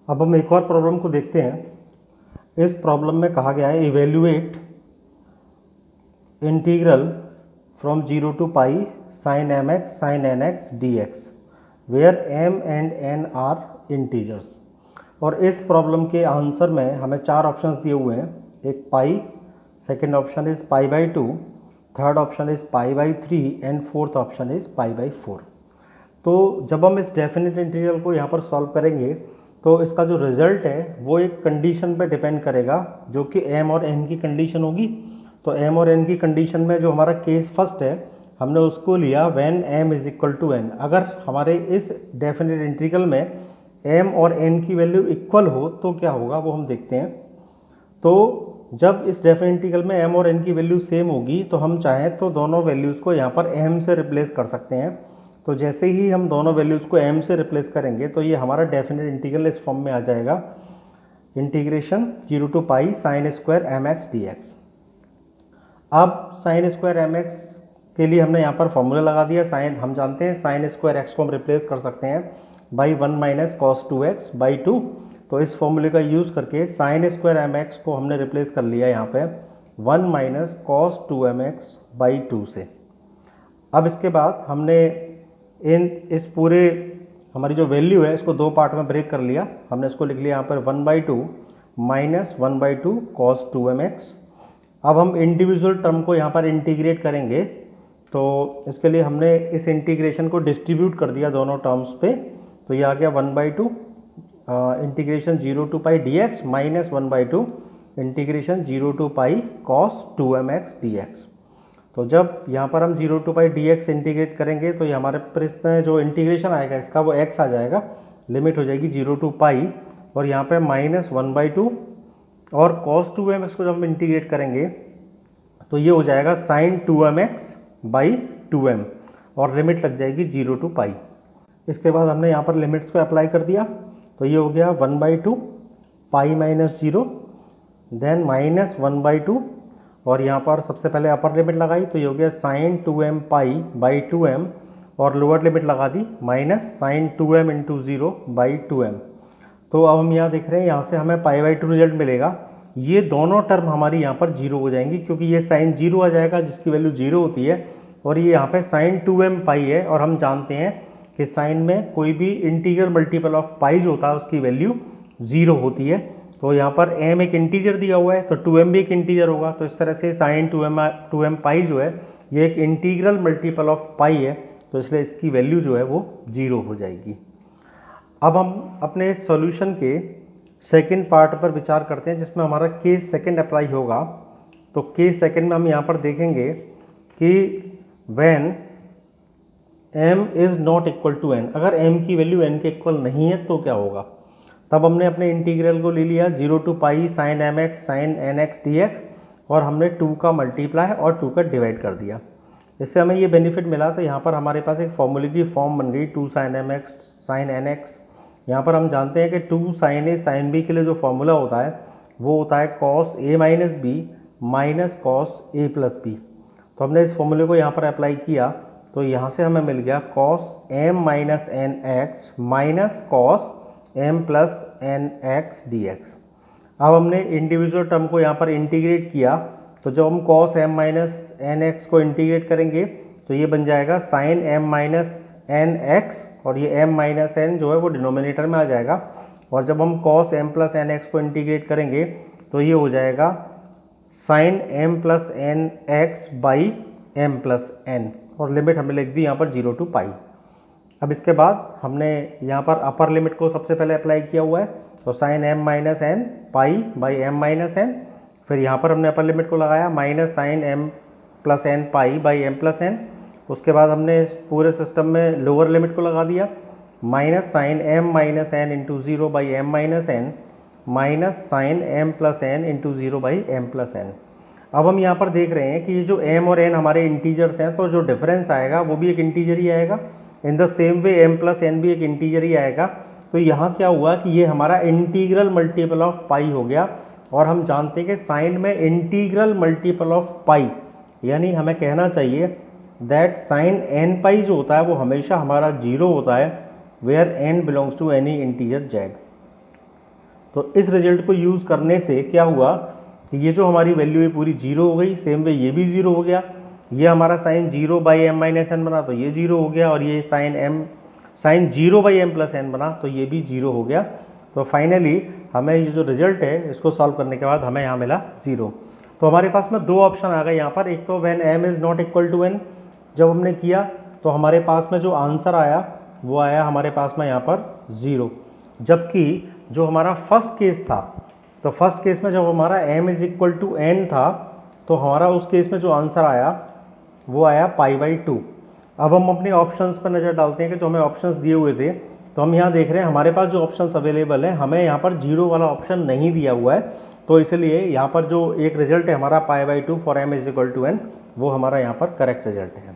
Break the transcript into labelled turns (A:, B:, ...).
A: अब हम एक और प्रॉब्लम को देखते हैं। इस प्रॉब्लम में कहा गया है evaluate integral from 0 to pi sin mx sin nx dx where m and n are integers. और इस प्रॉब्लम के आंसर में हमें चार ऑप्शंस दिए हुए हैं। एक pi, second option is pi by 2, third option is pi by 3 and fourth option is pi by 4। तो जब हम इस डेफिनेट इंटीग्रल को यहाँ पर सॉल्व करेंगे तो इसका जो रिजल्ट है वो एक कंडीशन पे डिपेंड करेगा, जो कि m और n की कंडीशन होगी। तो m और n की कंडीशन में जो हमारा केस फर्स्ट है हमने उसको लिया when m is equal to n। अगर हमारे इस डेफिनेट इंटीग्रल में m और n की वैल्यू इक्वल हो तो क्या होगा वो हम देखते हैं। तो जब इस डेफिनेट इंटीग्रल में m और n की वैल्यू सेम होगी तो हम चाहें तो दोनों वैल्यूज़ को यहाँ पर m से रिप्लेस कर सकते हैं। तो जैसे ही हम दोनों वैल्यूज़ को m से रिप्लेस करेंगे तो ये हमारा डेफिनेट इंटीग्रल इस फॉर्म में आ जाएगा, integration 0 to pi sine square mx dx। अब साइन स्क्वायर mx के लिए हमने यहाँ पर फॉर्मूला लगा दिया। साइन हम जानते हैं साइन स्क्वायर x को हम रिप्लेस कर सकते हैं by 1 minus cos 2x by 2। तो इस फॉर्मूले का यूज़ करके साइन स्क्वायर mx को हमने रिप्लेस कर लिया यहाँ पे 1 माइनस कॉस 2mx बाई 2 से। अब इसके बाद हमने इस पूरे हमारी जो वैल्यू है इसको दो पार्ट में ब्रेक कर लिया। हमने इसको लिख लिया यहाँ पर 1/2 माइनस 1/2 कॉस 2mx। अब हम इंडिविजुअल टर्म को यहाँ पर इंटीग्रेट करेंगे, तो इसके लिए हमने इस इंटीग्रेशन को डिस्ट्रीब्यूट कर दिया दोनों टर्म्स पे। तो ये आ गया 1/2 integration 0 to pi dx minus 1/2 integration 0 to pi cos 2mx dx। तो जब यहाँ पर हम 0 to पाई dx इंटीग्रेट करेंगे तो ये हमारे में जो इंटीग्रेशन आएगा इसका वो x आ जाएगा, लिमिट हो जाएगी 0 to पाई और यहाँ पे माइनस 1/2 और cos 2mx को जब हम इंटीग्रेट करेंगे तो ये हो जाएगा sin 2mx बाई 2m और लिमिट लग जाएगी 0 to पाई। इसके बाद हमने यहाँ पर लिमिट्स को अप्लाई कर दिया तो ये हो गया 1/2 पाई माइनस 0 देन माइनस 1/2 और यहाँ पर सबसे पहले अपर लिमिट लगाई तो ये हो गया sign 2m pi by 2m और लोअर लिमिट लगा दी minus sign 2m into 0 by 2m। तो अब हम यहाँ देख रहे हैं यहाँ से हमें पाई बाई 2 रिजल्ट मिलेगा। ये दोनों टर्म हमारी यहाँ पर जीरो हो जाएंगी क्योंकि ये साइन 0 आ जाएगा जिसकी वैल्यू 0 होती है और ये यहाँ पे साइन 2m पाई है और हम जानते हैं कि साइन में कोई भी इंटीजर मल्टीपल ऑफ पाई जो होता है उसकी वैल्यू 0 होती है। तो यहाँ पर m एक इंटीजर दिया हुआ है तो 2m भी एक इंटीजर होगा। तो इस तरह से साइन 2m पाई जो है ये एक इंटीग्रल मल्टीपल ऑफ पाई है, तो इसलिए इसकी वैल्यू जो है वो 0 हो जाएगी। अब हम अपने सॉल्यूशन के सेकंड पार्ट पर विचार करते हैं जिसमें हमारा केस सेकंड अप्लाई होगा। तो केस सेकंड में हम यहाँ पर देखेंगे कि when m is not equal to n, अगर m की वैल्यू n के इक्वल नहीं है तो क्या होगा। तब हमने अपने इंटीग्रल को ले लिया 0 to pi sine mx sine nx dx और हमने 2 का मल्टीप्लाई और 2 का डिवाइड कर दिया। इससे हमें ये बेनिफिट मिला। तो यहाँ पर हमारे पास एक फॉर्मूले की फॉर्म बन गई 2 साइन mx साइन nx। यहाँ पर हम जानते हैं कि 2 साइन a साइन b के लिए जो फॉर्मूला होता है वो होता है cos a minus B minus cos a plus B. तो हमने इस फॉर्मूले को यहाँ पर अप्लाई किया तो यहाँ से हमें मिल गया cos m minus N X minus cos m plus N X D X. अब हमने इंडिविजुअल टर्म को यहाँ पर इंटीग्रेट किया तो जब हम cos m minus N X को इंटीग्रेट करेंगे तो ये बन जाएगा sine m minus N X और ये m माइनस n जो है वो डिनोमिनेटर में आ जाएगा। और जब हम cos m plus N X को इंटीग्रेट करेंगे तो ये हो जाएगा sine m plus N X by m plus n और लिमिट हमने लिख दी यहाँ पर 0 to पाई। अब इसके बाद हमने यहाँ पर अपर लिमिट को सबसे पहले अप्लाई किया हुआ है तो sine m minus N pi by m minus N. फिर यहाँ पर हमने अपर लिमिट को लगाया minus sine m plus N pi by m plus N. उसके बाद हमने इस पूरे सिस्टम में लोअर लिमिट को लगा दिया minus sine m minus N into 0 by m minus N minus sine m plus N into 0 by m plus N. अब हम यहाँ पर देख रहे हैं कि ये जो m और n हमारे इंटीजर्स हैं तो जो डिफरेंस आएगा वो भी एक इंटीजर ही आएगा। In the same way m plus N भी एक इंटीजर ही आएगा। तो यहाँ क्या हुआ कि ये हमारा इंटीग्रल मल्टीपल ऑफ पाई हो गया और हम जानते हैं कि साइन में इंटीग्रल मल्टीपल ऑफ पाई यानी हमें कहना चाहिए दैट साइन n पाई जो होता है वो हमेशा हमारा 0 होता है where n belongs to any integer z। तो इस रिजल्ट को यूज़ करने से क्या हुआ कि ये जो हमारी वैल्यू है पूरी जीरो हो गई, सेम वे ये भी जीरो हो गया, ये हमारा sine zero by M minus N बना तो ये जीरो हो गया, और ये sine zero by M plus N बना तो ये भी जीरो हो गया। तो फाइनली हमें ये जो रिजल्ट है इसको सॉल्व करने के बाद हमें यहाँ मिला जीरो। तो हमारे पास में दो ऑप्शन आ गए यहाँ पर, एक तो when m is not equal to n जब हमने किया तो हमारे पास में जो आंसर आया वो आया हमारे पास में यहाँ पर ज़ीरो, जबकि जो हमारा फर्स्ट केस था, तो फर्स्ट केस में जब हमारा m is equal to n था तो हमारा उस केस में जो आंसर आया वो आया पाई बाई टू। अब हम अपने ऑप्शंस पर नज़र डालते हैं कि जो हमें ऑप्शंस दिए हुए थे, तो हम यहाँ देख रहे हैं हमारे पास जो ऑप्शंस अवेलेबल है हमें यहाँ पर जीरो वाला ऑप्शन नहीं दिया हुआ है, तो इसलिए यहाँ पर जो एक रिजल्ट है हमारा pi by two for m is equal to n वो हमारा यहाँ पर करेक्ट रिजल्ट है।